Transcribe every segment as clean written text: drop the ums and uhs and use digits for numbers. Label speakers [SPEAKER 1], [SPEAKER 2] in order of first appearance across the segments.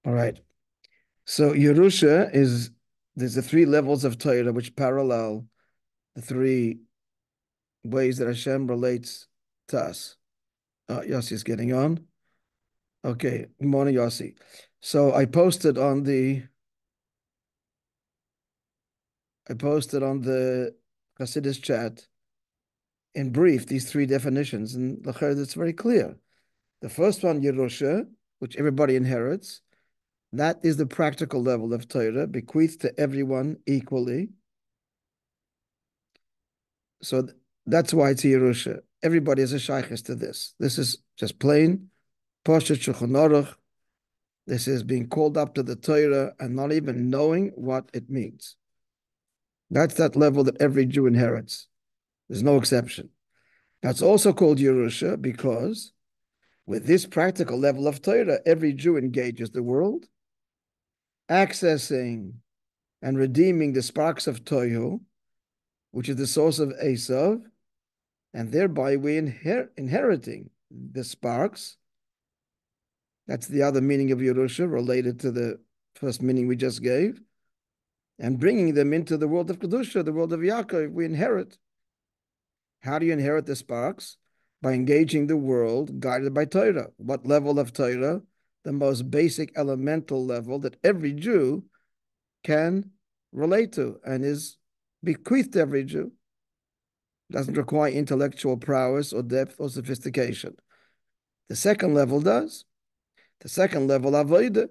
[SPEAKER 1] All right. So Yerusha there's the three levels of Torah which parallel the three ways that Hashem relates to us. Yossi is getting on. Okay. Good morning, Yossi. So I posted on the Hasidus chat in brief these three definitions, and it's very clear. The first one, Yerusha, which everybody inherits, that is the practical level of Torah, bequeathed to everyone equally. So that's why it's Yerusha. Everybody is a shaykhis to this. This is just plain Poshet Shulchan Aruch. This is being called up to the Torah and not even knowing what it means. That's that level that every Jew inherits. There's no exception. That's also called Yerusha because with this practical level of Torah, every Jew engages the world, accessing and redeeming the sparks of Tohu, which is the source of Esav, and thereby we inheriting the sparks. That's the other meaning of Yerusha, related to the first meaning we just gave, and bringing them into the world of Kedusha, the world of Yaakov, we inherit. How do you inherit the sparks? By engaging the world guided by Torah. What level of Torah? The most basic elemental level that every Jew can relate to and is bequeathed to every Jew. Doesn't require intellectual prowess or depth or sophistication. The second level does. The second level, avodah.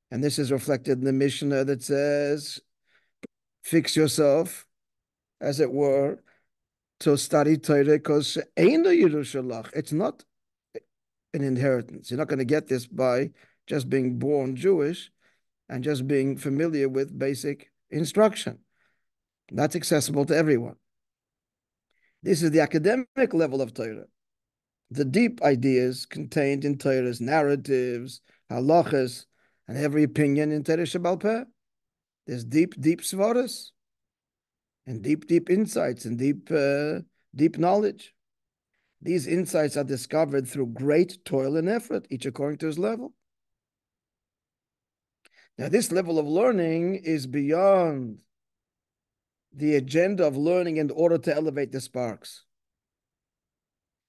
[SPEAKER 1] And this is reflected in the Mishnah that says, fix yourself, as it were, to study Torah, because it's not an inheritance. You're not going to get this by just being born Jewish and just being familiar with basic instruction. That's accessible to everyone. This is the academic level of Torah. The deep ideas contained in Torah's narratives, halachas, and every opinion in Torah Shabbal Peh. There's deep svaras and deep insights and deep knowledge. These insights are discovered through great toil and effort, each according to his level. Now, this level of learning is beyond the agenda of learning in order to elevate the sparks.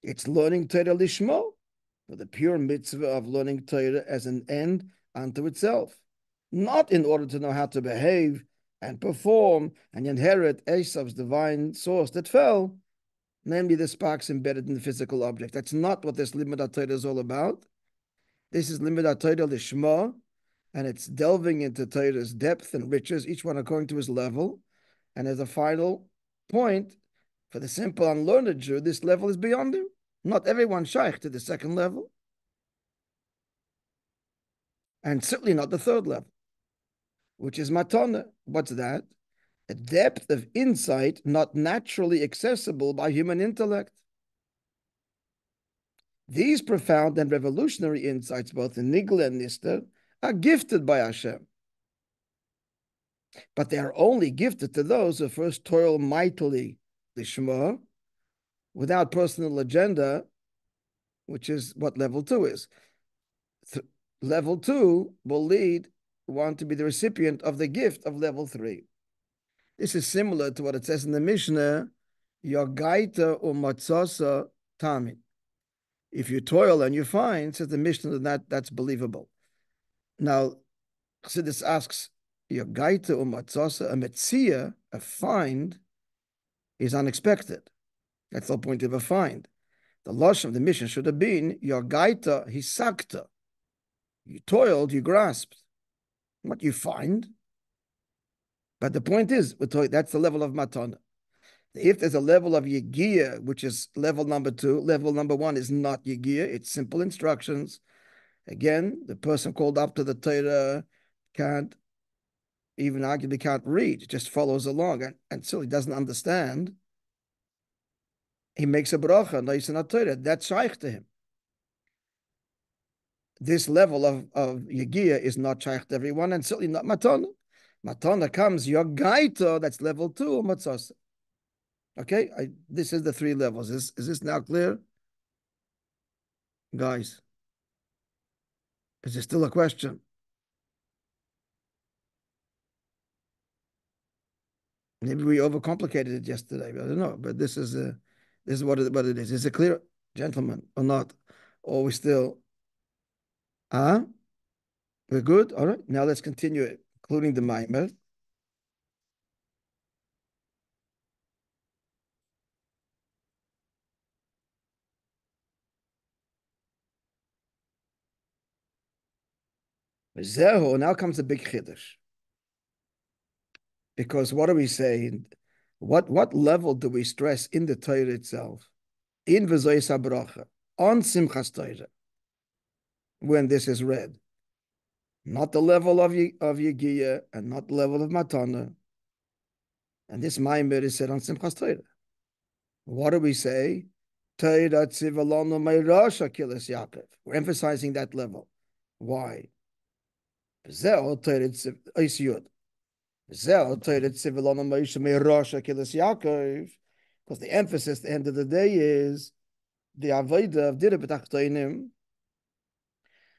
[SPEAKER 1] It's learning Torah lishmo, for the pure mitzvah of learning Torah as an end unto itself, not in order to know how to behave and perform and inherit Esav's divine source that fell, namely the sparks embedded in the physical object. That's not what this limud Torah is all about. This is limud Torah lishmo, and it's delving into Torah's depth and riches, each one according to his level. And as a final point, for the simple unlearned Jew, this level is beyond him. Not everyone shaykh to the second level. And certainly not the third level, which is matana. What's that? A depth of insight not naturally accessible by human intellect. These profound and revolutionary insights, both in Nigla and Nister, are gifted by Hashem. But they are only gifted to those who first toil mightily lishma, without personal agenda, which is what level 2 is. Level 2 will lead one to be the recipient of the gift of level 3. This is similar to what it says in the Mishnah, Yogaita umatzasa tamin. If you toil and you find, says the Mishnah, that's believable. Now, Chassidus asks, Yogaita umatzasa, a metzia, a find, is unexpected. That's the point of a find. The lashon of the Mishnah should have been, Yogaita hisakta. You toiled, you grasped. What you find. But the point is, that's the level of matana. If there's a level of yegiya, which is level number 2, level number 1 is not yegiya, it's simple instructions. Again, the person called up to the Torah can't even arguably can't read, just follows along, and so he doesn't understand. He makes a bracha, no yisana Torah. That's shaykh to him. This level of yegiya is not shaykh to everyone, and certainly not matana. Matana comes yogaita, that's level 2, matzasa. Okay, this is the 3 levels. Is this now clear? Guys, is there still a question? Maybe we overcomplicated it yesterday. I don't know, but this is what it is. Is it clear, gentlemen, or not? Or we still? We're good. All right. Now let's continue, including the Maamor. Now comes the big chiddush. Because what are we saying? What level do we stress in the Torah itself? In V'zois HaBracha, on Simchas Torah, when this is read. Not the level of Yegiya and not the level of Matana. And this Maamor is said on Simchas Torah. What do we say? Torah Tzivah lanu me'rasha kilas Yaakov. We're emphasizing that level. Why? Because the emphasis at the end of the day is the avodah of Dira b'tachtonim.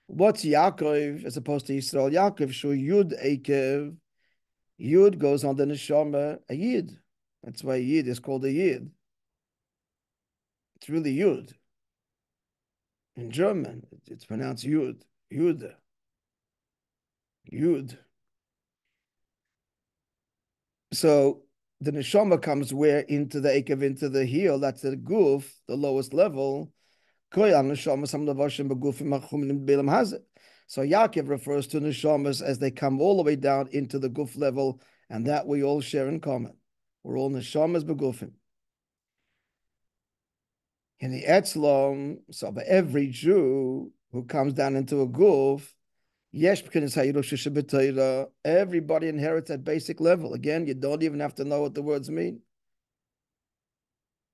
[SPEAKER 1] What's Yaakov as opposed to Yisrael? Yaakov shu Yud Ekev. Yud goes on the neshama a Yid. That's why Yid is called a Yid. It's really Yud. In German, it's pronounced Yud. Yud. Yud. So the neshama comes where into the Ekev, into the heel. That's the guf, the lowest level. So Yaakov refers to neshamas as they come all the way down into the guf level, and that we all share in common. We're all neshamas begufim. In the Etzlom, so by every Jew who comes down into a guf, everybody inherits at basic level. Again, you don't even have to know what the words mean.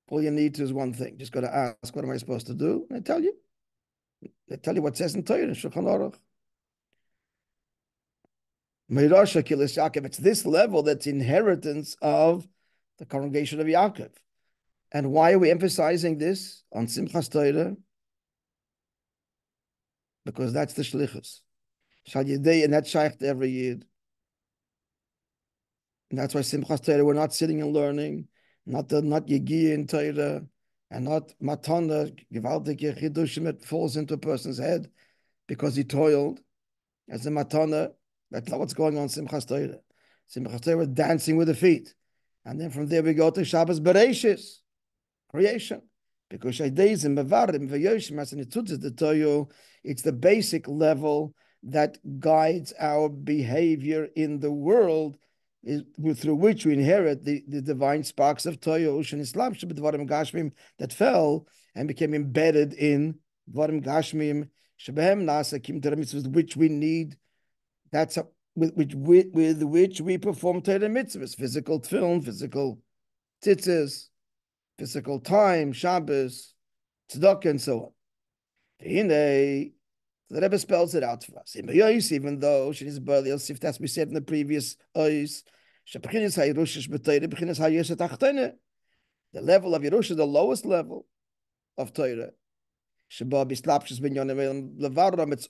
[SPEAKER 1] All you need to is one thing. Just got to ask, what am I supposed to do? And I tell you. They tell you what it says in Torah, in Shulchan Aruch. It's this level that's inheritance of the congregation of Yaakov. And why are we emphasizing this on Simchas Torah? Because that's the shlichus. And that's shaykh to every Yid. And that's why Simchas Torah, we're not sitting and learning, not Yegiya in Torah, and not Matana, Gewaltige Chidushim, it falls into a person's head because he toiled. As a Matana, that's not what's going on in Simchas Torah. Simchas Torah, we're dancing with the feet. And then from there we go to Shabbos Bereshis, creation. Because it's the basic level that guides our behavior in the world, through which we inherit the divine sparks of Torah that fell and became embedded in Dvarim Gashmim, which we need. That's with which we perform Torah mitzvahs, physical film, physical tzitzis, physical time, Shabbos, tzedakah, and so on. The Rebbe spells it out for us. Even though that's we said in the previous ois, the level of Yerusha, the lowest level of Torah. It's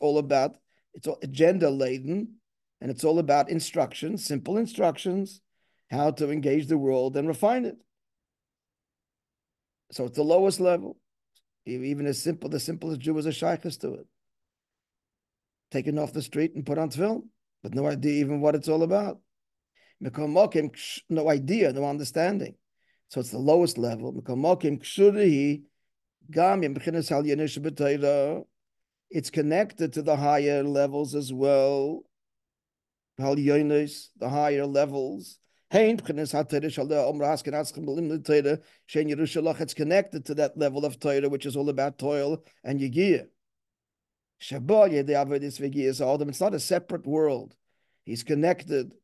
[SPEAKER 1] all about, it's agenda laden, and it's all about instructions, simple instructions, how to engage the world and refine it. So it's the lowest level. Even the simplest Jew is a shaykhus to it. Taken off the street and put on film, with no idea even what it's all about. No idea, no understanding. So it's the lowest level. It's connected to the higher levels as well. The higher levels. It's connected to that level of Torah, which is all about toil and Yegiyah. It's not a separate world. He's connected.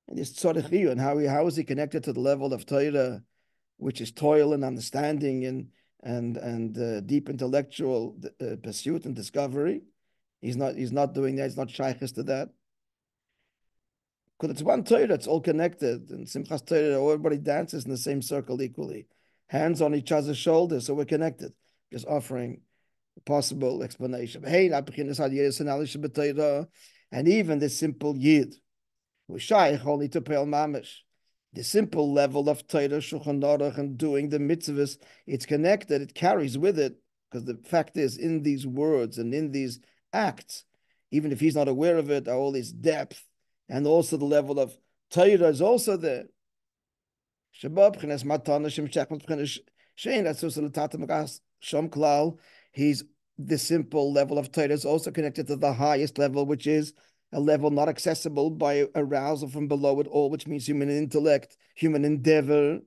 [SPEAKER 1] And this tzorich, and how is he connected to the level of Torah, which is toil and understanding and deep intellectual pursuit and discovery? He's not doing that. He's not shaykhus to that. Because it's one Torah, it's all connected. And Simchas Torah, everybody dances in the same circle equally. Hands on each other's shoulders, so we're connected. Just offering a possible explanation. And even this simple Yid, who is shaykh only to Peil Mamish, The simple level of Torah, Shulchan Aruch, and doing the mitzvahs, it's connected, it carries with it, because the fact is, in these words and in these acts, even if he's not aware of it, are all this depth, and also the level of Torah is also there. He's the simple level of Torah is also connected to the highest level, which is a level not accessible by arousal from below at all, which means human intellect, human endeavor.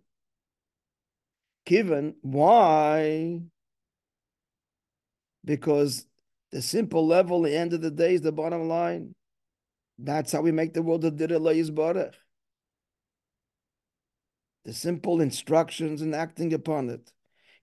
[SPEAKER 1] Given why? Because the simple level, at the end of the day, is the bottom line. That's how we make the world of Dira Yizbarach. The simple instructions and acting upon it.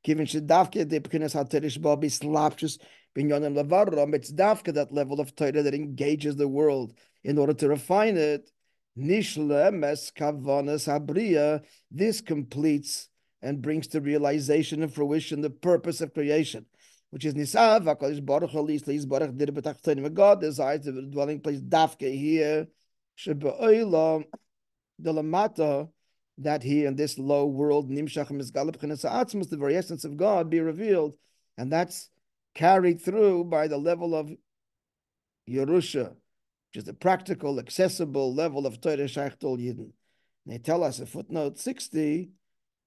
[SPEAKER 1] Given Shadavke, the Pekinas Haterish Babi Slapchus, Binyonim Lavaram, it's Davka, that level of Torah that engages the world in order to refine it. Nishle Mes Kavanas Abriya, this completes and brings to realization and fruition the purpose of creation, which is Nisav, HaKadosh Baruch Hu, Yisrael Baruch Dir B'tachtonim. God desires the dwelling place Davke here, Shebe'olam, the Lamata, that he in this low world, Nimshach Mizgalep Chenes Ha'atzmos, the very essence of God, be revealed. And that's carried through by the level of Yerusha, which is the practical, accessible level of Torah Shaykh Tol Yidden. They tell us in footnote 60,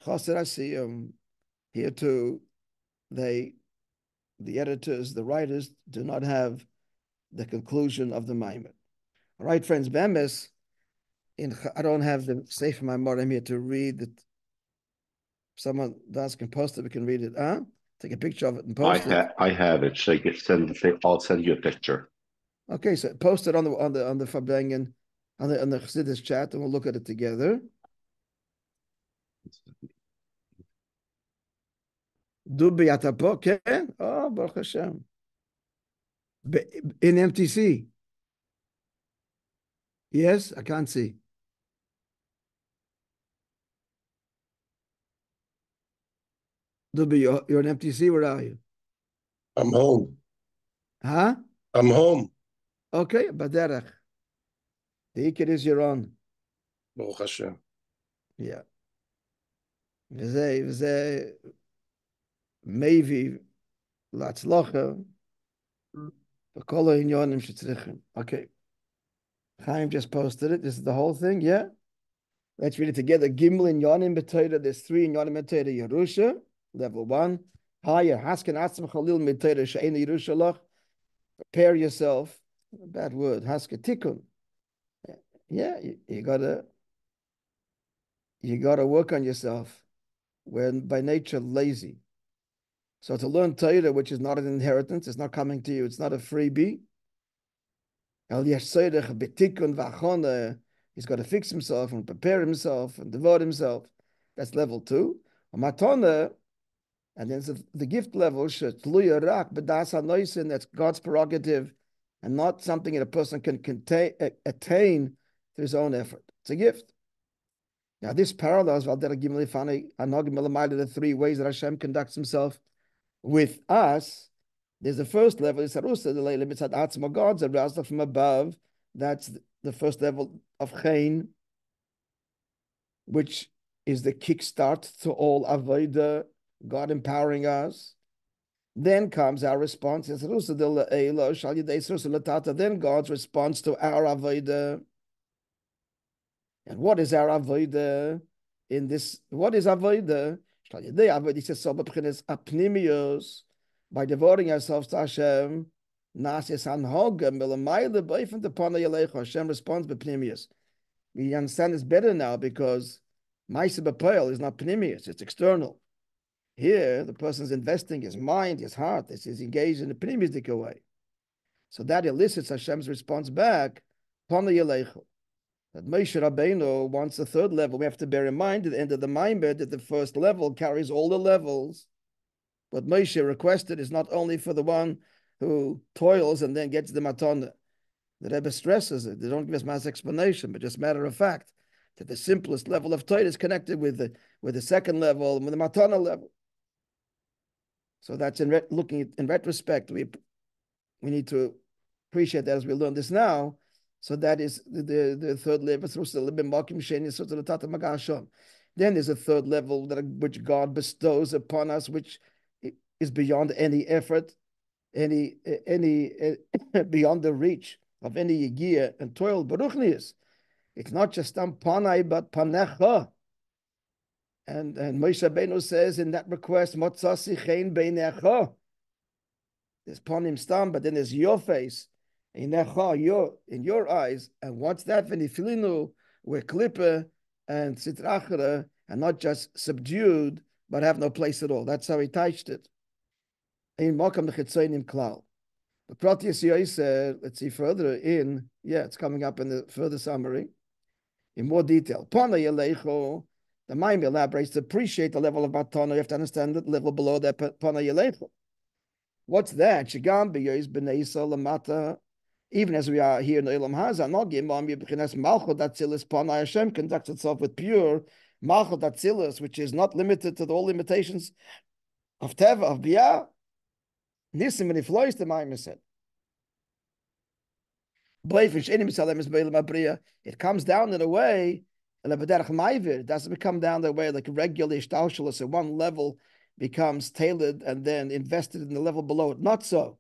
[SPEAKER 1] Chaser Asiyum, here too, the editors, the writers, do not have the conclusion of the Maamor. All right, friends, Bemes, I don't have the Sefer Maamor. I'm here to read it. If someone does can post it, we can read it. Take a picture of it and post it.
[SPEAKER 2] I have it. So I'll send you a picture.
[SPEAKER 1] Okay, so post it on the Fabrengen, on the Chassidus chat, and we'll look at it together. Dubi Atapo, Ken? Oh, Baruch Hashem. In MTC. Yes, I can't see. Dubi, you're in MTC. Where are you?
[SPEAKER 3] I'm home.
[SPEAKER 1] Huh?
[SPEAKER 3] I'm home.
[SPEAKER 1] Okay, Baderach. The Ikir is you're on.
[SPEAKER 3] Baruch Hashem.
[SPEAKER 1] Yeah. וזה מביא להצלחה בכל העניונים שצריכים. Okay. Chaim just posted it. This is the whole thing, yeah? Let's read it together. Gimel inyanim b'Torah. There's 3 inyanim b'Torah. Yerusha, level 1. Higher. Hasken atzim chalil b'Torah she'ein Yerusha lach. Prepare yourself. Bad word. Hasken tikkun. Yeah, you gotta work on yourself. We're by nature lazy. So to learn Torah, which is not an inheritance, it's not coming to you, it's not a freebie. He's got to fix himself and prepare himself and devote himself. That's level 2. And then the gift level, that's God's prerogative and not something that a person can attain through his own effort. It's a gift. Now, this parallels the 3 ways that Hashem conducts himself with us. There's the first level, is Harusa, the Leila Mitzad Atzma, God's arousal from above. That's the first level of Chain, which is the kickstart to all Avodah, God empowering us. Then comes our response, then God's response to our Avodah. And what is our avodah in this? What is avodah? By devoting ourselves to Hashem, Hashem responds b'pnimius. We understand this better now because Maisa b'poel is not pnimius; it's external. Here, the person's investing his mind, his heart. This is engaged in the pnimius way. So that elicits Hashem's response back. That Moishe Rabbeinu wants the 3rd level. We have to bear in mind at the end of the Maamor that the first level carries all the levels. What Moishe requested is not only for the one who toils and then gets the matana. The Rebbe stresses it. They don't give us much explanation, but just matter of fact that the simplest level of Torah is connected with the 2nd level and with the matana level. So that's in retrospect. We need to appreciate that as we learn this now. So that is the third level. Then there's a third level which God bestows upon us, which is beyond any effort, any beyond the reach of any yigiyah and toil. Baruchnius. It's not just panai, but panecha. And Moishe Rabbeinu says in that request, Motzasi chen beinecha. There's panim stam, but then there's your face, in your eyes. And what's that? V'nifilinu, we're klippe and sitrachara, and not just subdued, but have no place at all. That's how he touched it. In Makam Nechitzoinim Klal. But Proteus Yoiser, let's see further in, it's coming up in the further summary, in more detail. Pana Yelecho, the Maamor elaborates to appreciate the level of Matana. You have to understand the level below that Pana Yelecho. What's that? Shigam b'yois b'neisa lamata. Even as we are here in the Ilam Haza, Nogim Mami b'chinas Malchut Atzilis Panai Hashem conducts itself with pure Malchut Atzilis, which is not limited to all limitations of Teva, of Biyah. Nisim and Iflois, the Maamor said. It comes down in a way, it doesn't come down the way like regular ishtalshalos at one level becomes tailored and then invested in the level below it. Not so.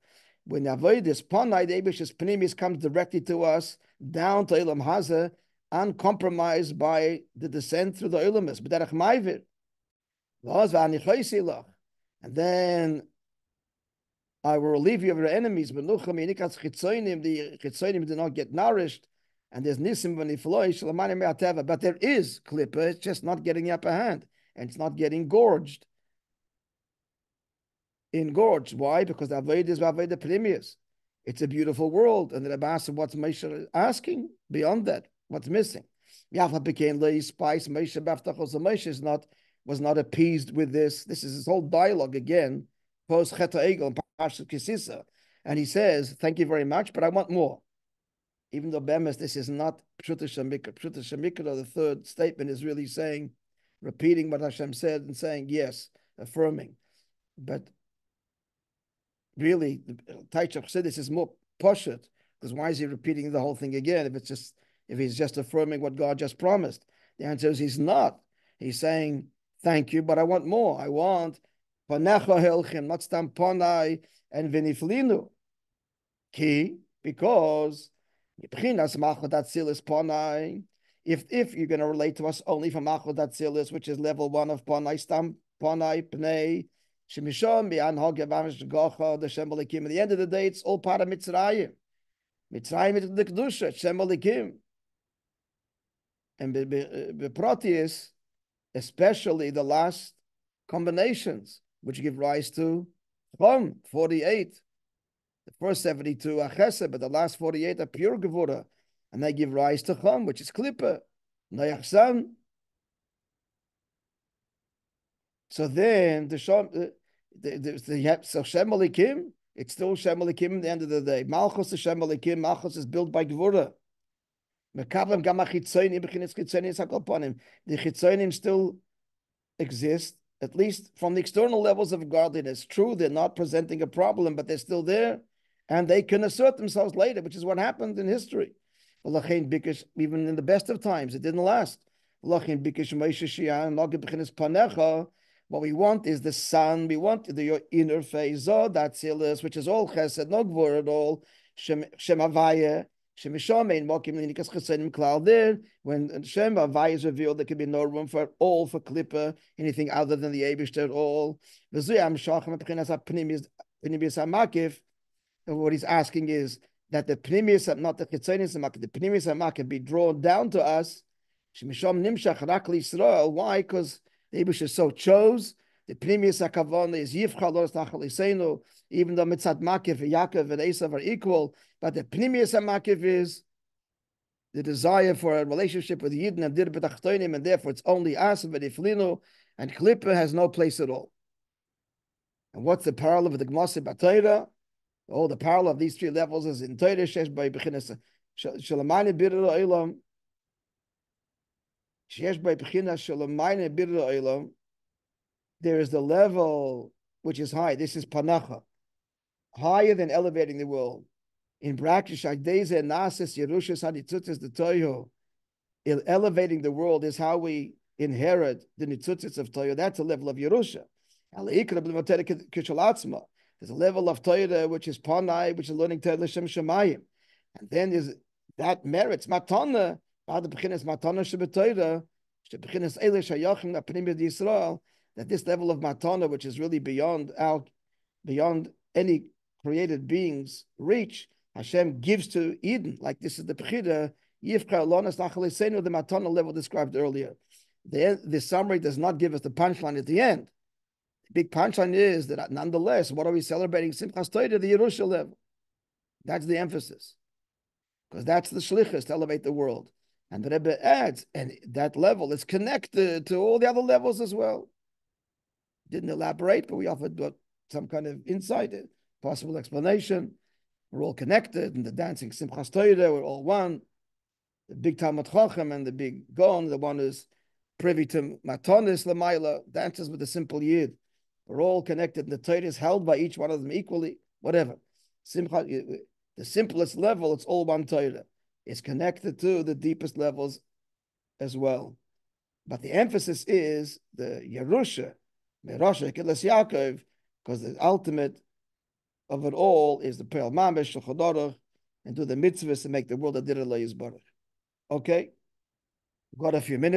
[SPEAKER 1] When avoidus panai, the Eibish's panimis comes directly to us down to Ilam Haza, uncompromised by the descent through the Ilamis. And then I will relieve you of your enemies. The chitzonim do not get nourished, and there's nisim v'nifloi, but there is klippa. It's just not getting the upper hand, and it's not getting engorged. Why? Because the avodah is avodah premius. It's a beautiful world, and the Rabbi said, "What's Moishe asking beyond that? What's missing?" Yafa became the spice. Moishe was not appeased with this. This is his whole dialogue again. Post Cheta Egel and Parshat Kisisa, and he says, "Thank you very much, but I want more." Even though Bemis, this is not Pshuta Shemikra. Pshuta Shemikra, the third statement is really saying, repeating what Hashem said and saying yes, affirming. But really, Taichach said this is more poshut, because why is he repeating the whole thing again if he's just affirming what God just promised? The answer is he's not. He's saying, "Thank you, but I want more. I want panecha helchim, not stam panai and viniflinu." Ki, because b'chinas machot atzilis panai. If you're going to relate to us only from machot atzilis, which is level 1 of panai, stam panai pnei shemishom bi'an hagavash gacha the Shem Elikim. At the end of the day, it's all part of Mitzrayim. Mitzrayim is the kedusha Shem Elikim, and beprotius, especially the last combinations, which give rise to Chom, 48. The first 72 are Chesed, but the last 48 are pure Gevura, and they give rise to Chom, which is Klippa, Noachsan. So then the Shem Elikim, it's still Shem Elikim at the end of the day. Malchus is Shem Elikim. Malchus is built by Gevura. The Chitzonim still exist, at least from the external levels of godliness. True, they're not presenting a problem, but they're still there, and they can assert themselves later, which is what happened in history. Even in the best of times, it didn't last. What we want is the sun. We want your inner phase, that's illness, which is all chesed, no gvur at all. Shemavaya. There, when Shem Havai is revealed, there can be no room for Klippa, anything other than the Eibishter at all. What he's asking is that the Pnimius, not the Chitzonis Hamakif, the Pnimius Hamakif be drawn down to us. Why? Because the Eibishter so chose. The Pnimius HaKavon is Yivchalos Nachalisenu, even though Mitzat Makif, Yaakov, and Esav are equal, but the Pnimius HaMakif is the desire for a relationship with Yidden and Dir B'tachtoinim, and therefore it's only us, and Klippa has no place at all. And what's the parallel of the Gemara B'Torah? Oh, the parallel of these three levels is in Torah, Shesh by B'chinas Shalamayne Birra Olam, Shesh by B'chinas Shalamayne Birra Olam. There is the level which is high. This is Panacha, higher than elevating the world. in brackets, Shagdeze Nasis Yerushas Hanitzutzis the Toyo, elevating the world is how we inherit the Nitzutzis of Toyo. That's a level of Yerusha. There's a level of Torah which is Panai, which is learning Torah L'Shem Shemayim. And then is that merits Matana, that this level of Matana, which is really beyond any created being's reach, Hashem gives to Eden. Like this is the Bechira, the Matana level described earlier. The summary does not give us the punchline at the end. The big punchline is that nonetheless, what are we celebrating? Simchas Torah, the Yerusha level. That's the emphasis. Because that's the shlichus to elevate the world. And the Rebbe adds, and that level is connected to all the other levels as well. Didn't elaborate, but we offered some kind of insight, possible explanation. We're all connected, and the dancing Simchas Torah, we're all one. The big Talmud Chacham and the big Gon, the one who's privy to Matonis Lamaila, dances with the simple Yid. We're all connected, and the Torah is held by each one of them equally, whatever. Simcha, the simplest level, it's all one Torah. It's connected to the deepest levels as well. But the emphasis is the Yerusha, Merosha Keles Yaakov, because the ultimate of it all is the Peil Mamesh, Shulchan and do the mitzvahs to make the world a Direi Lo Yisbarach. Okay? We've got a few minutes.